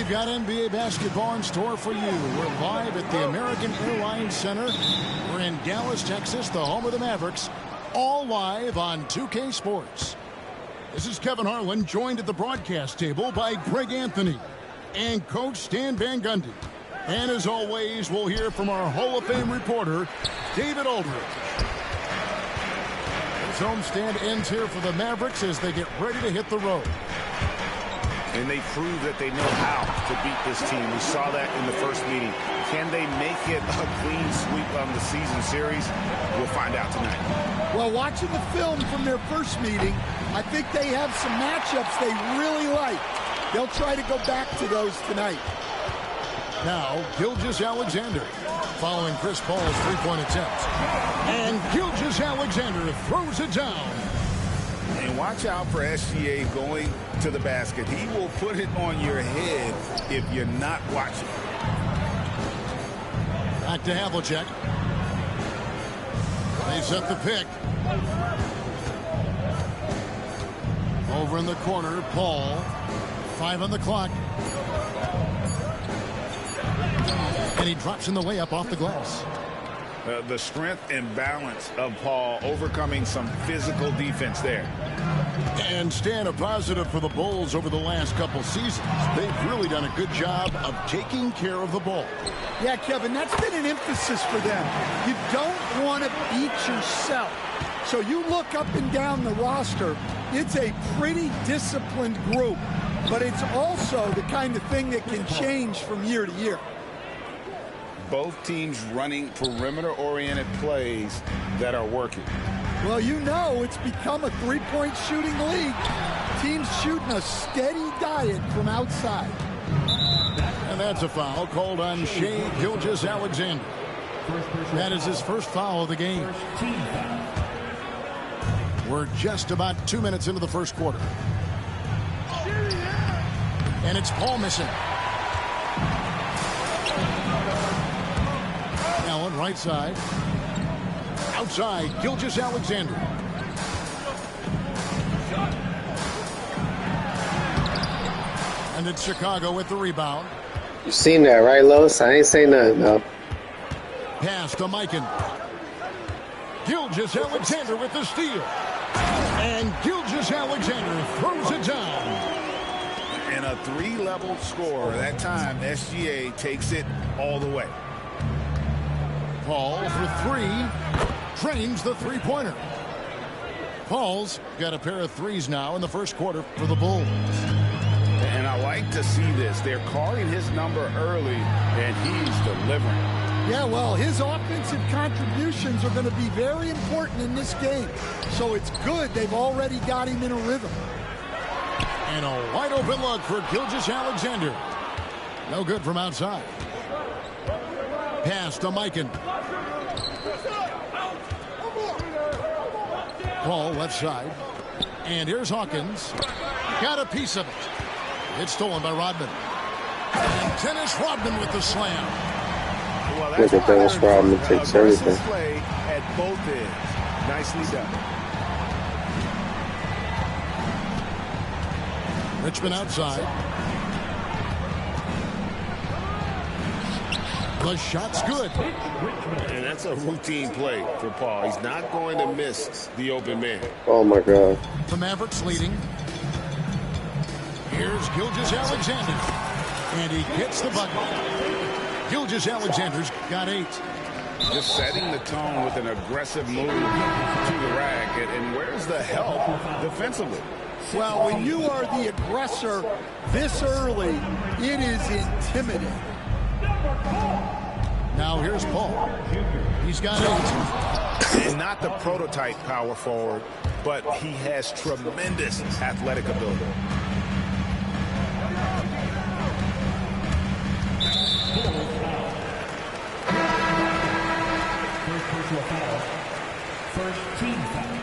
We've got NBA basketball in store for you. We're live at the American Airlines Center. We're in Dallas, Texas, the home of the Mavericks. All live on 2K Sports. This is Kevin Harlan, joined at the broadcast table by Greg Anthony and Coach Stan Van Gundy. And as always, we'll hear from our Hall of Fame reporter, David Aldridge. This homestand ends here for the Mavericks as they get ready to hit the road. And they prove that they know how to beat this team. We saw that in the first meeting. Can they make it a clean sweep on the season series? We'll find out tonight. Well, watching the film from their first meeting, I think they have some matchups they really like. They'll try to go back to those tonight. Now, Gilgeous-Alexander following Chris Paul's three-point attempt. And Gilgeous-Alexander throws it down. And watch out for SGA going to the basket. He will put it on your head if you're not watching. Back to Havlicek. They set the pick. Over in the corner, Paul. 5 on the clock. And he drops in the layup off the glass. The strength and balance of Paul overcoming some physical defense there. And Stan, a positive for the Bulls over the last couple seasons. They've really done a good job of taking care of the ball. Yeah, Kevin, that's been an emphasis for them. You don't want to beat yourself. So you look up and down the roster, it's a pretty disciplined group. But it's also the kind of thing that can change from year to year. Both teams running perimeter-oriented plays that are working. Well, you know it's become a three-point shooting league. Teams shooting a steady diet from outside. And that's a foul called on Shai Gilgeous-Alexander. That is his first foul of the game. We're just about 2 minutes into the first quarter. And it's Paul missing. Allen, right side. Outside, Gilgeous-Alexander. And it's Chicago with the rebound. You seen that, right, Lois? I ain't say nothing, no. Pass to Mikan. Gilgeous-Alexander with the steal. And Gilgeous-Alexander throws it down. And a three-level score. That time, SGA takes it all the way. Paul for three. Drains the three-pointer. Paul's got a pair of threes now in the first quarter for the Bulls. And I like to see this. They're calling his number early, and he's delivering. Yeah, well, his offensive contributions are going to be very important in this game. So it's good they've already got him in a rhythm. And a wide-open look for Gilgeous-Alexander. No good from outside. Pass to Mikan. Paul left side. And here's Hawkins. Got a piece of it. It's stolen by Rodman. And Dennis Rodman with the slam. Well, look at Dennis Rodman takes everything. Play at both ends. Nicely done. Richmond outside. The shot's good. And that's a routine play for Paul. He's not going to miss the open man. Oh, my God. The Mavericks leading. Here's Gilgeous-Alexander. And he gets the bucket. Gilgeous-Alexander's got 8. Just setting the tone with an aggressive move to the rack. And where's the help defensively? Well, when you are the aggressor this early, it is intimidating. Now here's Paul. He's got 8. And not the prototype power forward, but he has tremendous athletic ability. First team foul.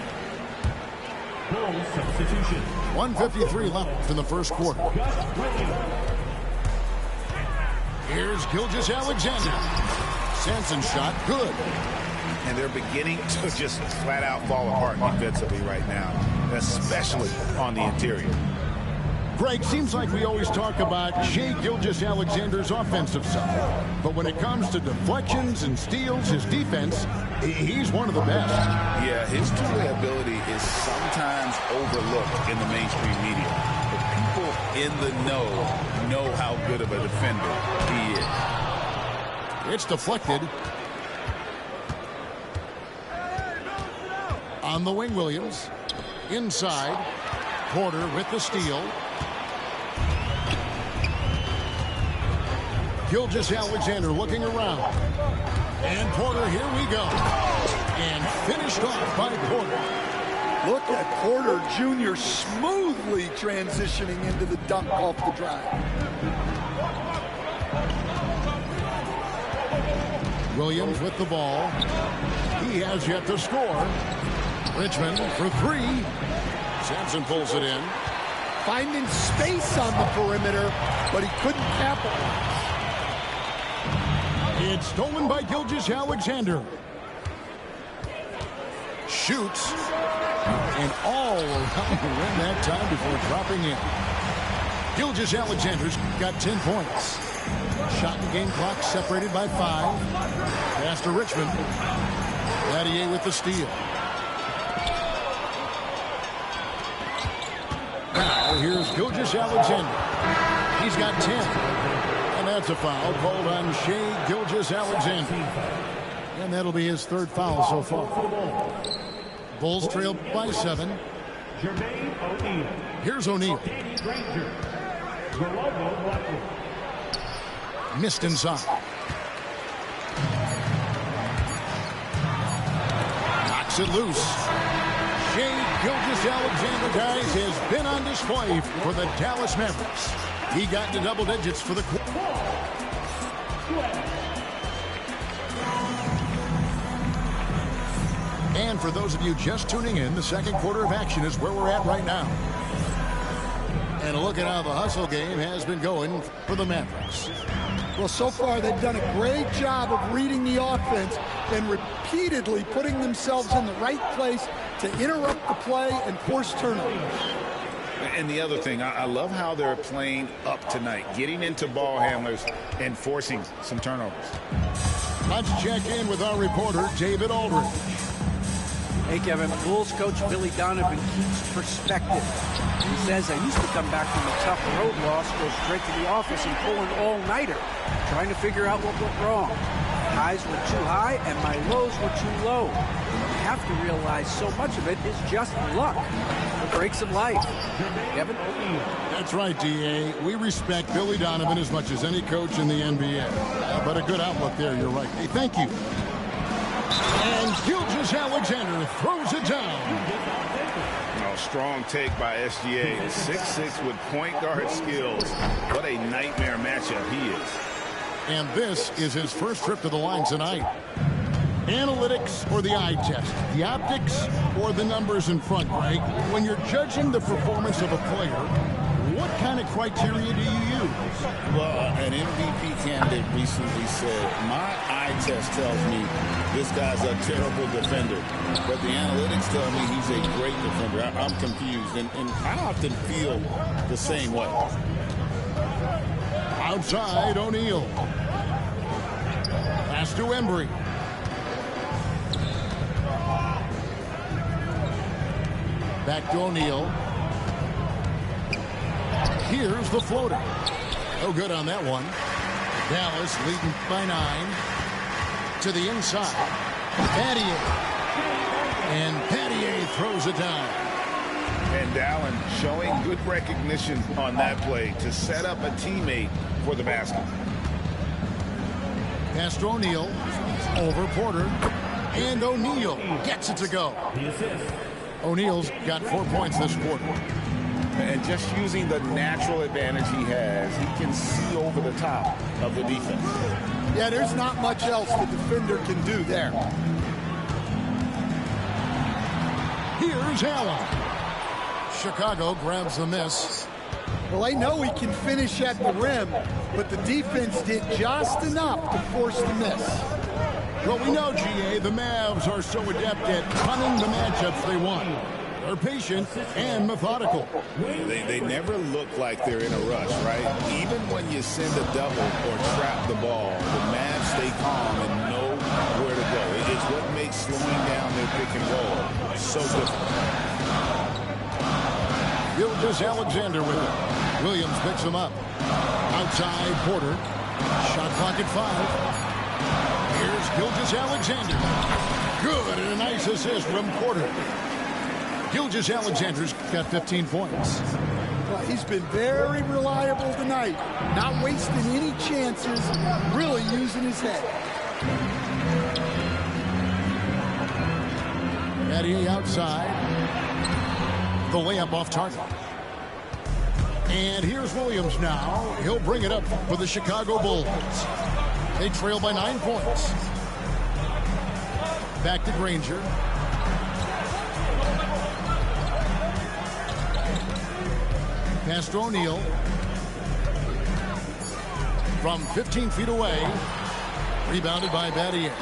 Bulls substitution. 1:53 left in the first quarter. Here's Gilgeous-Alexander. Sampson's shot, good. And they're beginning to just flat out fall apart defensively right now, especially on the interior. Greg, seems like we always talk about Shai Gilgeous-Alexander's offensive side. But when it comes to deflections and steals, his defense, he's one of the best. Yeah, his two-way ability is sometimes overlooked in the mainstream media. But people in the know how good of a defender he is. It's deflected. On the wing, Williams. Inside. Porter with the steal. Gilgeous-Alexander looking around. And Porter, here we go. And finished off by Porter. Look at Porter Jr. smoothly transitioning into the dunk off the drive. Williams with the ball. He has yet to score. Richmond for three. Sampson pulls it in. Finding space on the perimeter, but he couldn't capitalize. It's stolen by Gilgeous-Alexander. Shoots. And all around the rim that time before dropping in. Gilgeous-Alexander's got 10 points. Shot and game clock separated by 5. Pass to Richmond. Battier with the steal. Now here's Gilgeous-Alexander. He's got 10. And that's a foul called on Shai Gilgeous-Alexander. And that'll be his third foul so far. Bulls trail by 7. Here's O'Neal. Missed inside. Knocks it loose. Shai Gilgeous-Alexander, guys, has been on display for the Dallas Mavericks. He got to double digits for the quarter. And for those of you just tuning in, the second quarter of action is where we're at right now. And a look at how the hustle game has been going for the Mavericks. Well, so far they've done a great job of reading the offense and repeatedly putting themselves in the right place to interrupt the play and force turnovers. And the other thing, I love how they're playing up tonight, getting into ball handlers and forcing some turnovers. Let's check in with our reporter, David Aldridge. Hey, Kevin, Bulls coach Billy Donovan keeps perspective. He says, I used to come back from a tough road loss, go straight to the office and pull an all-nighter, trying to figure out what went wrong. My highs were too high and my lows were too low. You have to realize so much of it is just luck. The breaks of life. Kevin? That's right, D.A. We respect Billy Donovan as much as any coach in the NBA. But a good outlook there, you're right. Hey, thank you. And Gilgeous-Alexander throws it down. Oh, strong take by SGA. 6'6" with point guard skills. What a nightmare matchup he is. And this is his first trip to the line tonight. Analytics or the eye test? The optics or the numbers in front, Greg? When you're judging the performance of a player, what kind of criteria do you use? Well, an MVP candidate recently said, my eye test tells me this guy's a terrible defender. But the analytics tell me he's a great defender. I'm confused, and I often feel the same way. Outside, O'Neal. Pass to Embry. Back to O'Neal. Here's the floater. No good on that one. Dallas leading by 9. To the inside. Battier. And Battier throws it down. And Allen showing good recognition on that play to set up a teammate for the basket. Pass to O'Neal. Over Porter. And O'Neal gets it to go. O'Neal's got 4 points this quarter. And just using the natural advantage he has, he can see over the top of the defense. Yeah, there's not much else the defender can do there. Here's Allen. Chicago grabs the miss. Well, I know he can finish at the rim, but the defense did just enough to force the miss. Well, we know, G.A., the Mavs are so adept at running the matchups they want. are patient and methodical. They never look like they're in a rush, right? Even when you send a double or trap the ball, the Mavs stay calm and know where to go. It's what makes slowing down their pick and roll so difficult. Gilgeous-Alexander with it. Williams picks him up. Outside Porter. Shot clock at 5. Here's Gilgeous-Alexander. Good, and a nice assist from Porter. Gilgeous-Alexander's got 15 points. Well, he's been very reliable tonight. Not wasting any chances, really using his head. Eddie outside. The layup off target. And here's Williams now. He'll bring it up for the Chicago Bulls. They trail by 9 points. Back to Granger. Pass to O'Neal. From 15 feet away. Rebounded by Battier.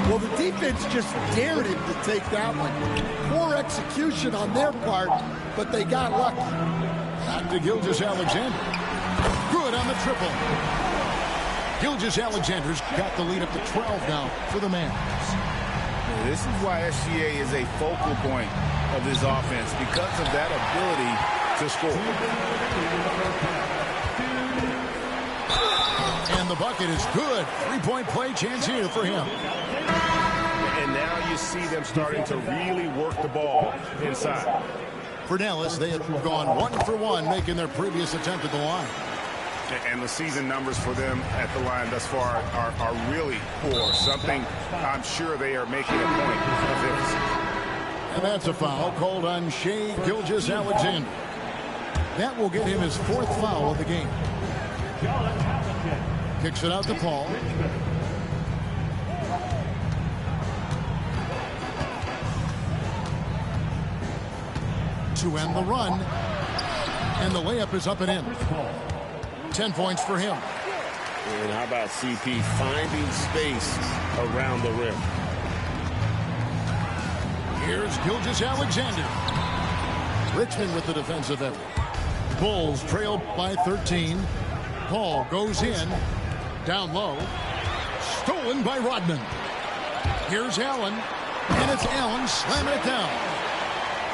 Well, the defense just dared him to take that one. Poor execution on their part, but they got lucky. Back to Gilgeous-Alexander. Good on the triple. Gilgeous-Alexander's got the lead up to 12 now for the Mavs. This is why SGA is a focal point of this offense, because of that ability to score. And the bucket is good. 3-point play chance here for him. And now you see them starting to really work the ball inside. For Dallas, they have gone 1 for 1, making their previous attempt at the line. And the season numbers for them at the line thus far are really poor. Something I'm sure they are making a point of emphasis. And that's a foul called on Shai Gilgeous-Alexander. That will get him his 4th foul of the game. Kicks it out to Paul. To end the run. And the layup is up and in. 10 points for him. And how about CP finding space around the rim? Here's Gilgeous-Alexander. Richmond with the defensive effort. Bulls trail by 13. Paul goes in. Down low. Stolen by Rodman. Here's Allen. And it's Allen slamming it down.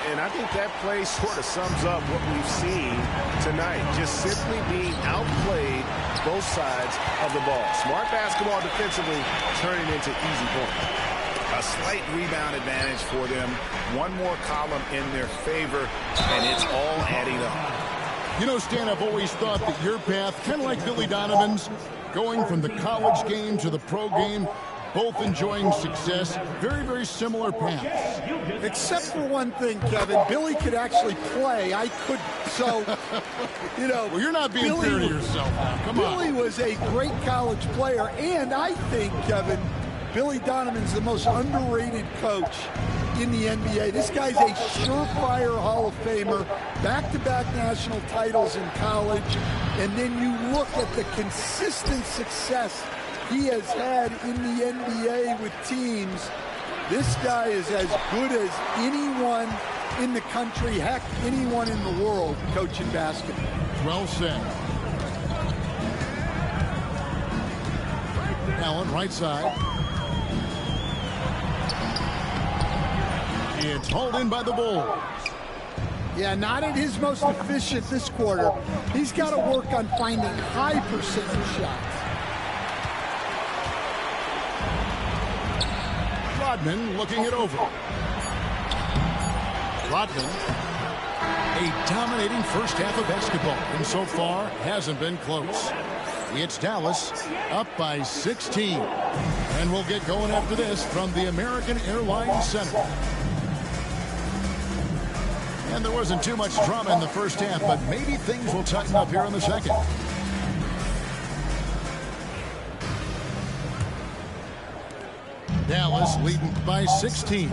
And I think that play sort of sums up what we've seen tonight. Just simply being outplayed both sides of the ball. Smart basketball defensively, turning into easy points. A slight rebound advantage for them. One more column in their favor, and it's all adding up. You know, Stan, I've always thought that your path, kind of like Billy Donovan's, going from the college game to the pro game, both enjoying success, very, very similar paths. Except for one thing, Kevin. Billy could actually play. I couldn't. So, you know. Well, you're not being fair to yourself now. Come on. Billy was a great college player. And I think, Kevin, Billy Donovan's the most underrated coach in the NBA. This guy's a surefire Hall of Famer. Back-to-back national titles in college. And then you look at the consistent success he has had in the NBA with teams. This guy is as good as anyone in the country, heck, anyone in the world coaching basketball. Well said. Allen, right side. It's hauled in by the Bulls. Yeah, not at his most efficient this quarter. He's got to work on finding high percentage shots. Rodman looking it over. Rodman, a dominating first half of basketball, and so far hasn't been close. It's Dallas up by 16. And we'll get going after this from the American Airlines Center. And there wasn't too much drama in the first half, but maybe things will tighten up here in the second. Dallas leading by 16.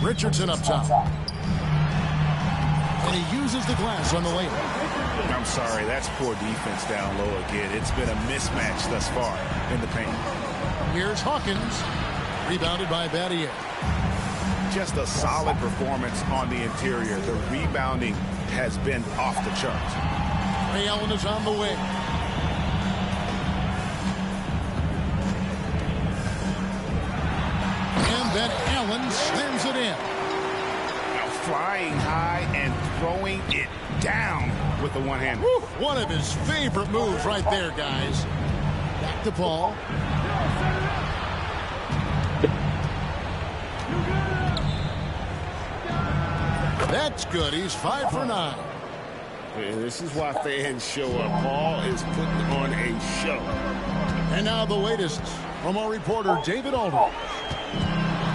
Richardson up top. And he uses the glass on the layup. I'm sorry, that's poor defense down low again. It's been a mismatch thus far in the paint. Here's Hawkins. Rebounded by Battier. Just a solid performance on the interior. The rebounding has been off the charts. Ray Allen is on the wing. And then Allen slams it in. Now flying high and throwing it down with the one hand. One of his favorite moves right there, guys. Back to Paul. That's good. He's 5 for 9. And this is why fans show up. Paul is putting on a show. And now the latest from our reporter, David Aldridge.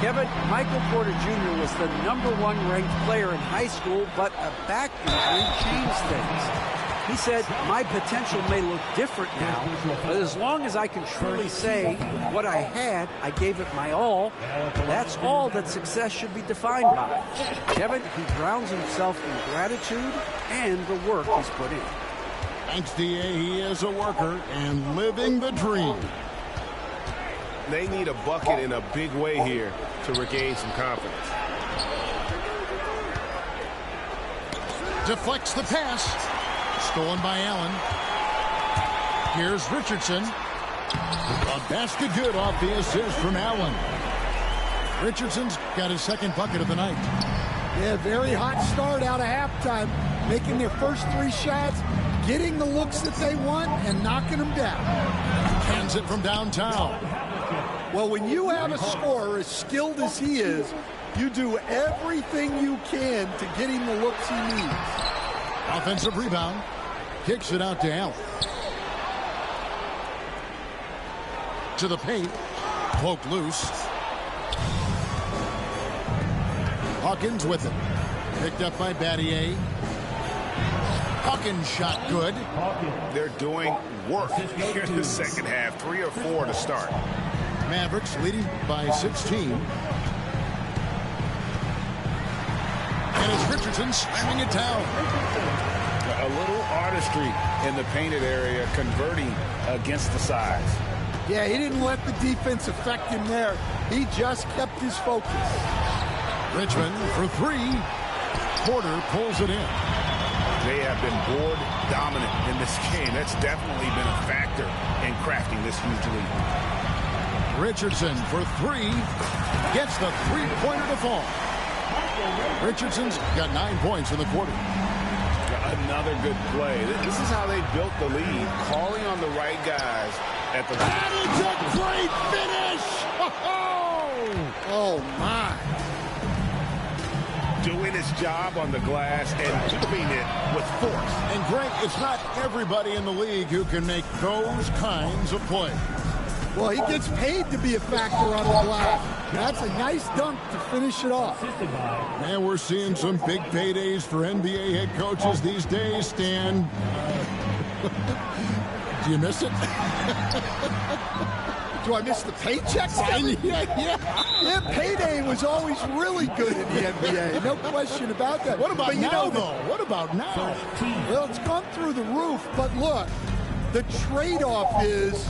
Kevin, Michael Porter Jr. was the #1 ranked player in high school, but a back injury changed things. He said, my potential may look different now, but as long as I can truly say what I had, I gave it my all. That's all that success should be defined by. Kevin, he grounds himself in gratitude and the work he's put in. Thanks, D.A. He is a worker and living the dream. They need a bucket in a big way here to regain some confidence. Deflects the pass. Stolen by Allen. Here's Richardson. A basket good off the assist from Allen. Richardson's got his second bucket of the night. Yeah, very hot start out of halftime. Making their first 3 shots, getting the looks that they want, and knocking them down. Cans it from downtown. Well, when you have a scorer as skilled as he is, you do everything you can to get him the looks he needs. Offensive rebound. Kicks it out to Allen. To the paint. Poked loose. Hawkins with it. Picked up by Battier. Hawkins shot good. They're doing work here in the second half. 3 or 4 to start. Mavericks leading by 16. And it's Richardson slamming it down. A little artistry in the painted area, converting against the size. Yeah, he didn't let the defense affect him there. He just kept his focus. Richmond for 3. Porter pulls it in. They have been board dominant in this game. That's definitely been a factor in crafting this huge lead. Richardson for 3. Gets the three-pointer to fall. Richardson's got 9 points in the quarter. Another good play. This is how they built the lead, calling on the right guys at the... That is a great finish! Oh, my. Doing his job on the glass and doing it with force. And, Greg, it's not everybody in the league who can make those kinds of plays. Well, he gets paid to be a factor on the glass. That's a nice dunk to finish it off. Man, we're seeing some big paydays for NBA head coaches these days, Stan. Do you miss it? Do I miss the paychecks? Yeah, payday was always really good in the NBA. No question about that. What about now, though? What about now? Well, it's gone through the roof, but look, the trade-off is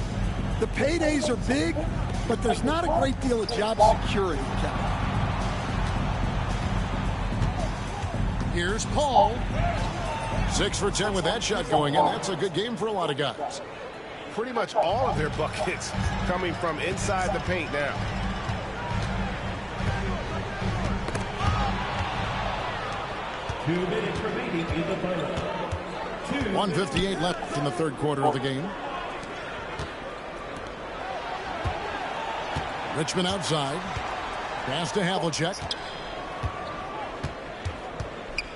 the paydays are big, but there's not a great deal of job security, Kevin. Here's Paul. 6 for 10 with that shot going in. That's a good game for a lot of guys. Pretty much all of their buckets coming from inside the paint now. Two minutes remaining in the final. 1:58 left in the third quarter of the game. Richmond outside. Pass to Havlicek.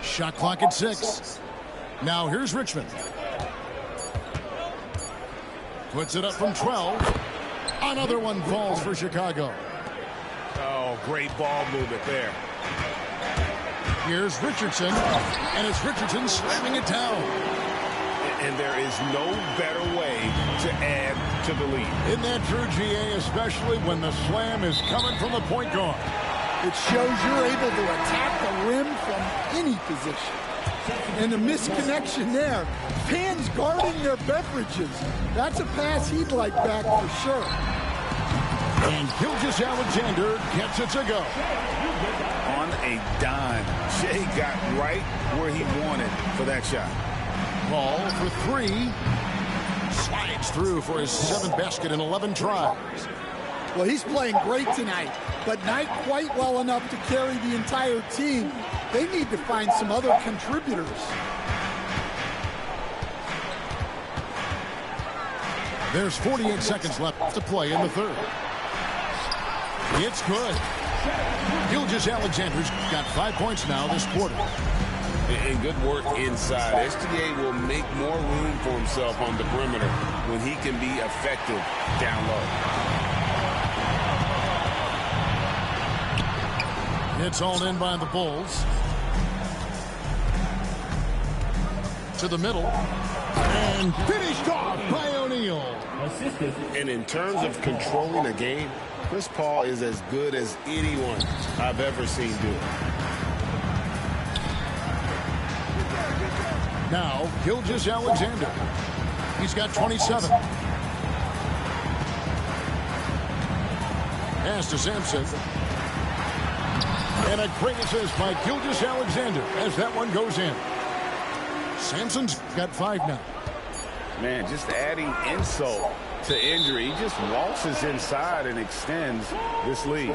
Shot clock at 6. Now here's Richmond. Puts it up from 12. Another one falls for Chicago. Oh, great ball movement there. Here's Richardson, and it's Richardson slamming it down. And there is no better way to add to the lead. Isn't that true, GA, especially when the slam is coming from the point guard? It shows you're able to attack the rim from any position. And the misconnection there. Fans guarding their beverages. That's a pass he'd like back for sure. And Gilgeous Alexander gets it to go. On a dime. Shea got right where he wanted for that shot. Ball for three. Slides through for his 7th basket in 11 tries. Well, he's playing great tonight, but not quite well enough to carry the entire team. They need to find some other contributors. There's 48 seconds left to play in the third. It's good. Gilgeous Alexander's got 5 points now this quarter. And good work inside. SGA will make more room for himself on the perimeter when he can be effective down low. It's all in by the Bulls. To the middle. And finished off by O'Neal. And in terms of controlling a game, Chris Paul is as good as anyone I've ever seen do it. Now, Gilgeous Alexander. He's got 27. Pass to Sampson. And a great assist by Gilgeous Alexander as that one goes in. Sampson's got 5 now. Man, just adding insult to injury. He just waltzes inside and extends this lead.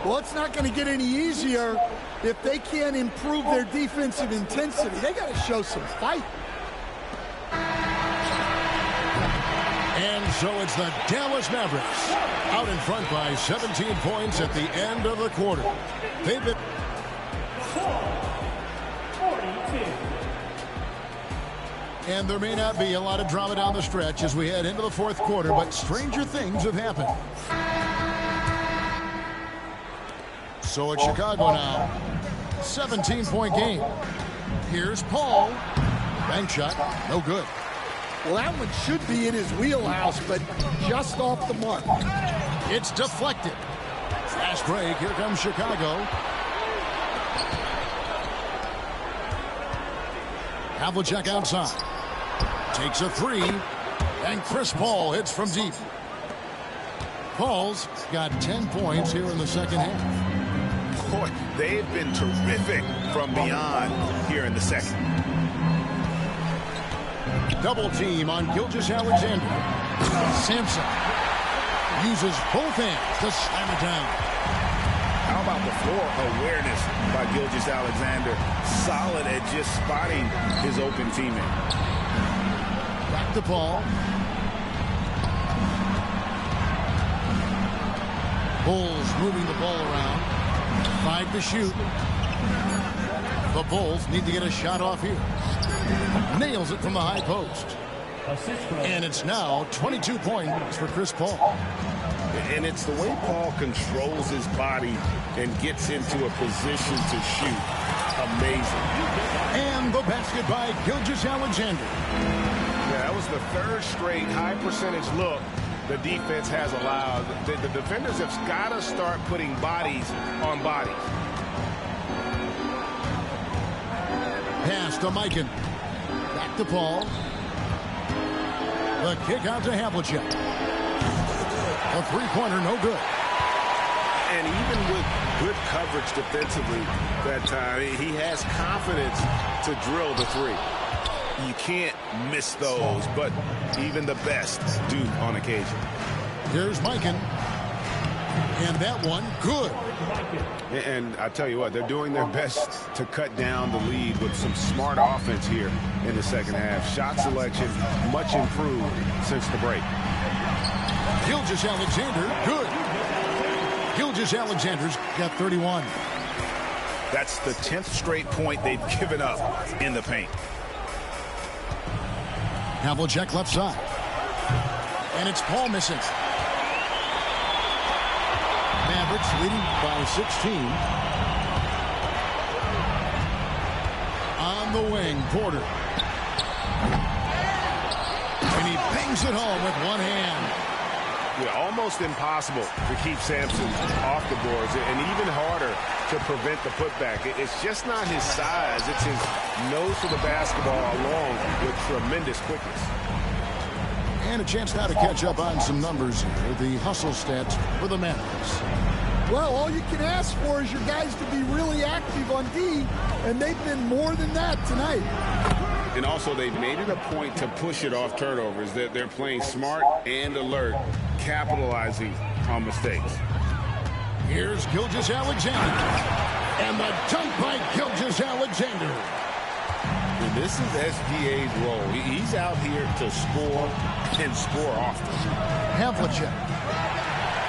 Well, it's not going to get any easier if they can't improve their defensive intensity. They got to show some fight. And so it's the Dallas Mavericks out in front by 17 points at the end of the quarter. They've been... And there may not be a lot of drama down the stretch as we head into the fourth quarter, but stranger things have happened. So it's Chicago now. 17-point game. Here's Paul. Bank shot. No good. Well, that one should be in his wheelhouse, but just off the mark. It's deflected. Fast break. Here comes Chicago. Havlicek outside. Takes a three. And Chris Paul hits from deep. Paul's got 10 points here in the second half. Boy, they've been terrific from beyond here in the second. Double team on Gilgeous Alexander. Sampson uses both hands to slam it down. How about the floor awareness by Gilgeous Alexander? Solid at just spotting his open teammate. Back to Paul. Bulls moving the ball around. 5 to shoot. The Bulls need to get a shot off here. Nails it from the high post. And it's now 22 points for Chris Paul. And it's the way Paul controls his body and gets into a position to shoot. Amazing. And the basket by Gilgeous Alexander. Yeah, that was the third straight high percentage look the defense has allowed. The defenders have got to start putting bodies on bodies. Pass to Mikan. Back to Paul. The kick out to Havlicek. A three-pointer, no good. And even with good coverage defensively that time, he has confidence to drill the three. You can't miss those, but even the best do on occasion. Here's Mikan. And that one, good. And I tell you what, they're doing their best to cut down the lead with some smart offense here in the second half. Shot selection much improved since the break. Gilgeous Alexander, good. Gilgeous Alexander's got 31. That's the 10th straight point they've given up in the paint. Havlicek left side. And it's Paul missing. Mavericks leading by 16. On the wing, Porter. And he bangs it home with one hand. Yeah, almost impossible to keep Sampson off the boards, and even harder to prevent the putback. It's just not his size. It's his nose to the basketball along with tremendous quickness. And a chance now to catch up on some numbers here. The hustle stats for the Mavericks. Well, all you can ask for is your guys to be really active on D, and they've been more than that tonight. And also, they've made it a point to push it off turnovers. They're playing smart and alert, capitalizing on mistakes. Here's Gilgeous-Alexander. And the dunk by Gilgeous-Alexander. And this is SGA's role. He's out here to score and score often. Havlicek.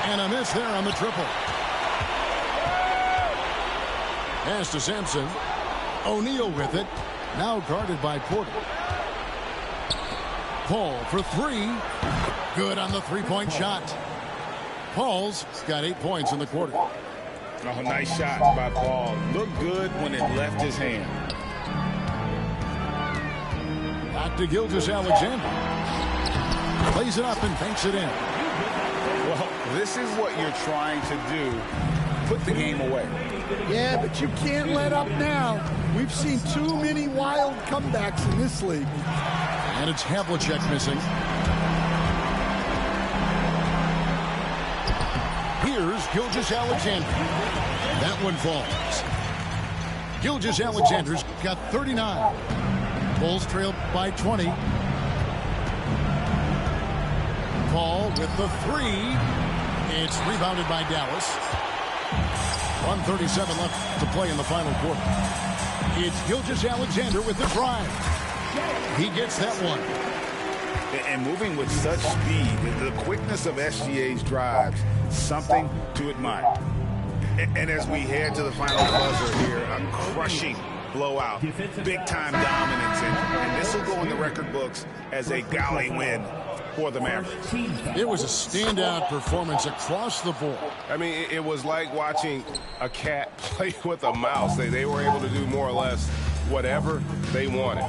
And a miss there on the triple. Pass to Sampson. O'Neal with it. Now guarded by Porter. Paul for three. Good on the three-point shot. Paul's got 8 points in the quarter. Oh, nice shot by Paul. Looked good when it left his hand. Back to Gilgeous-Alexander. Plays it up and banks it in. Well, this is what you're trying to do. Put the game away. Yeah, but you can't let up now. We've seen too many wild comebacks in this league. And it's Havlicek missing. Here's Gilgeous-Alexander. That one falls. Gilgeous-Alexander's got 39. Bulls trail by 20. Paul with the three. It's rebounded by Dallas. 1:37 left to play in the final quarter. It's Gilgeous-Alexander with the drive. He gets that one. And moving with such speed, the quickness of SGA's drives, something to admire. And as we head to the final buzzer here, a crushing blowout, big-time dominance, and this will go in the record books as a galley win for the Mavericks. It was a standout performance across the board. I mean, it was like watching a cat play with a mouse. They were able to do more or less whatever they wanted.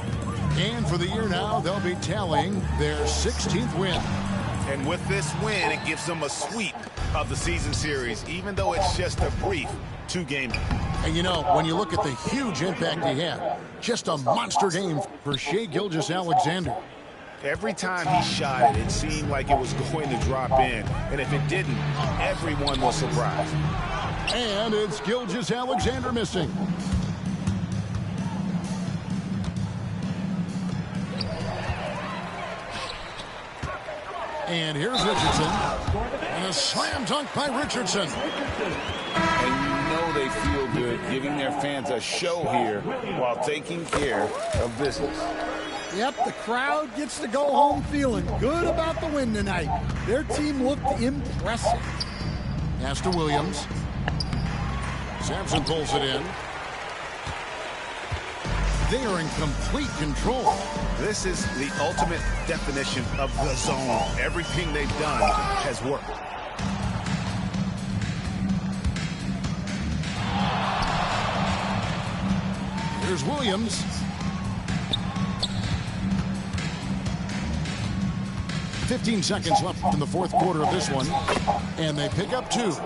And for the year now, they'll be tallying their 16th win. And with this win, it gives them a sweep of the season series, even though it's just a brief two-game. And you know, when you look at the huge impact he had, just a monster game for Shai Gilgeous-Alexander. Every time he shot it, it seemed like it was going to drop in. And if it didn't, everyone was surprised. And it's Gilgeous-Alexander missing. And here's Richardson. And a slam dunk by Richardson. And you know they feel good giving their fans a show here while taking care of business. Yep, the crowd gets to go home feeling good about the win tonight. Their team looked impressive. Pass to Williams. Sampson pulls it in. They are in complete control. This is the ultimate definition of the zone. Everything they've done has worked. Here's Williams. "15 seconds left in the fourth quarter of this one, and they pick up 2.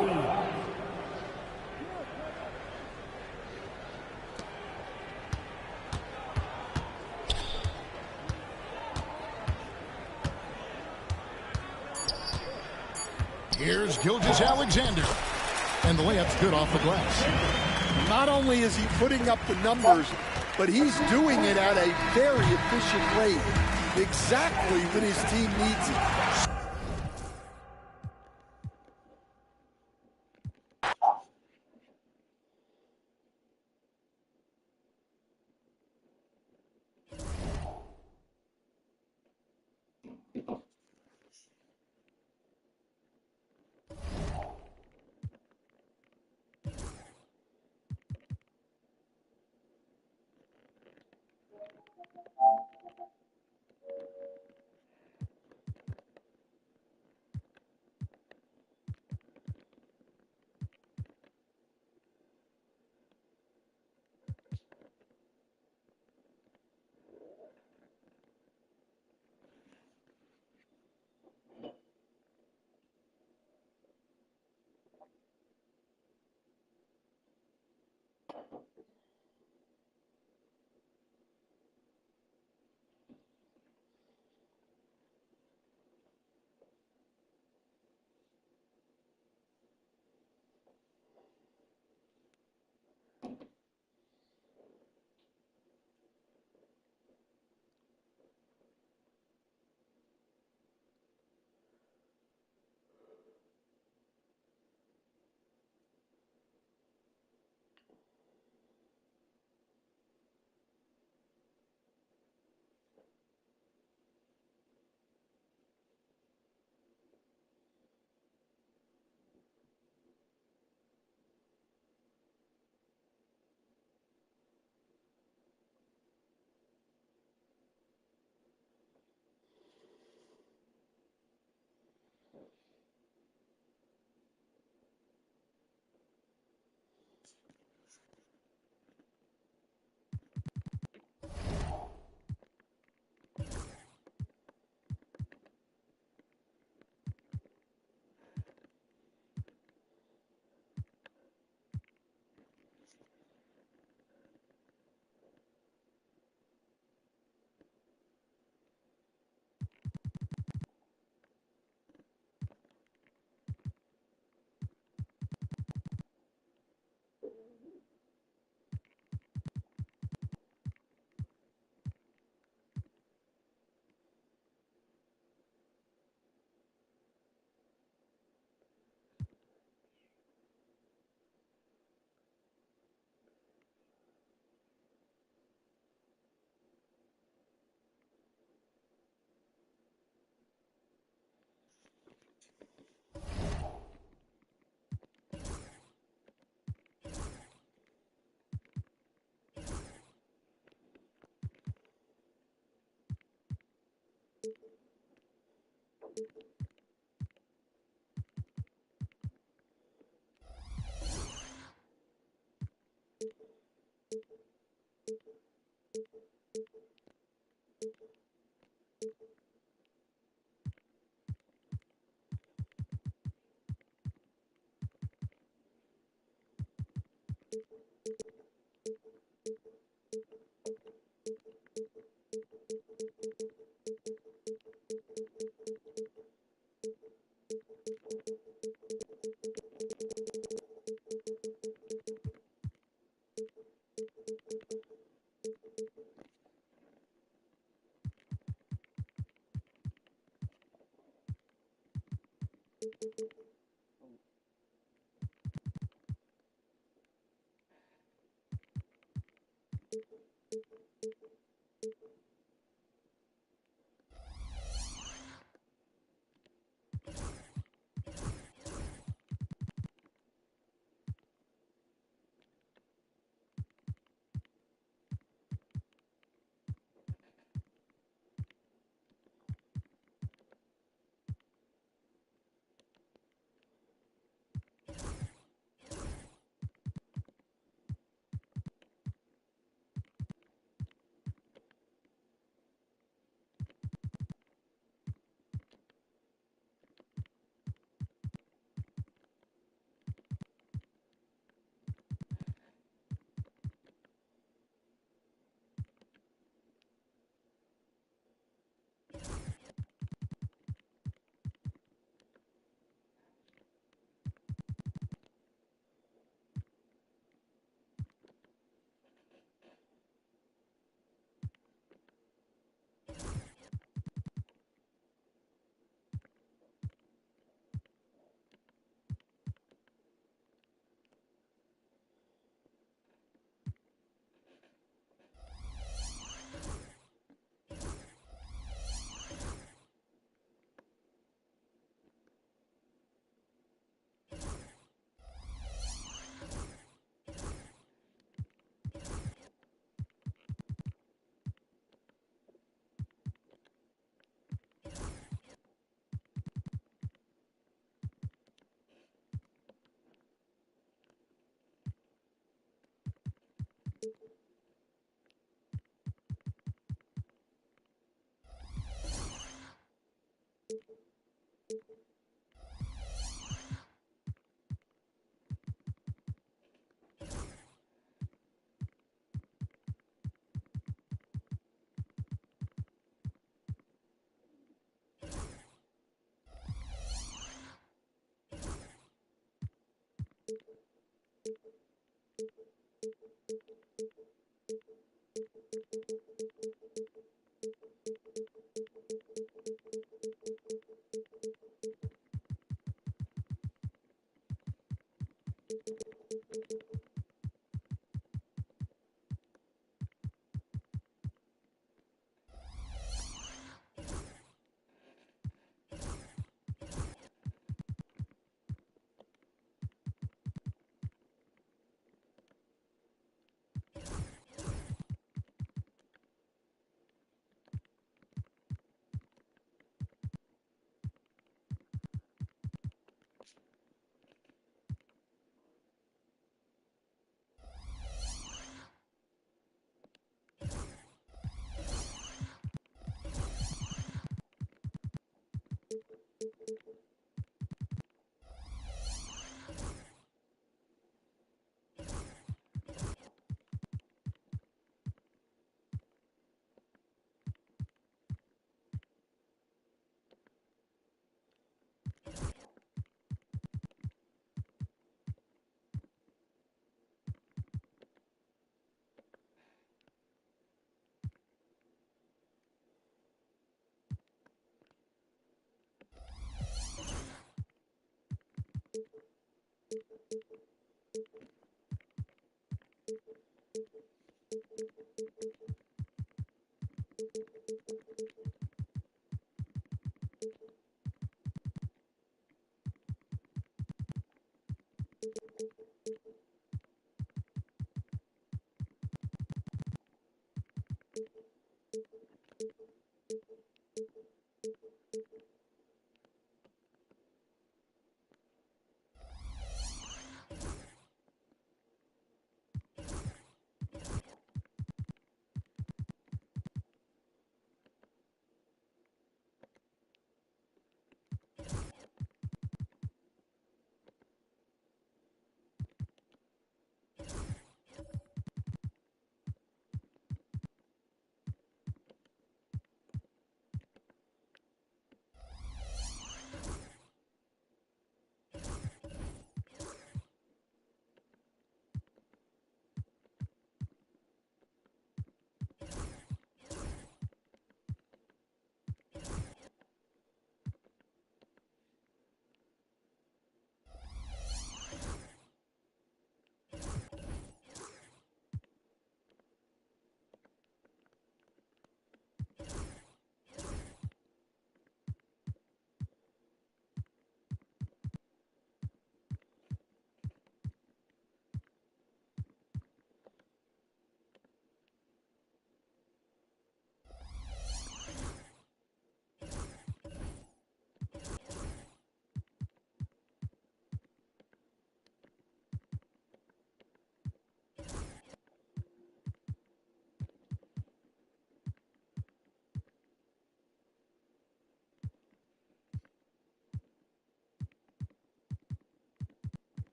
Here's Gilgeous-Alexander, and the layup's good off the glass. Not only is he putting up the numbers, but he's doing it at a very efficient rate. Exactly when his team needs it.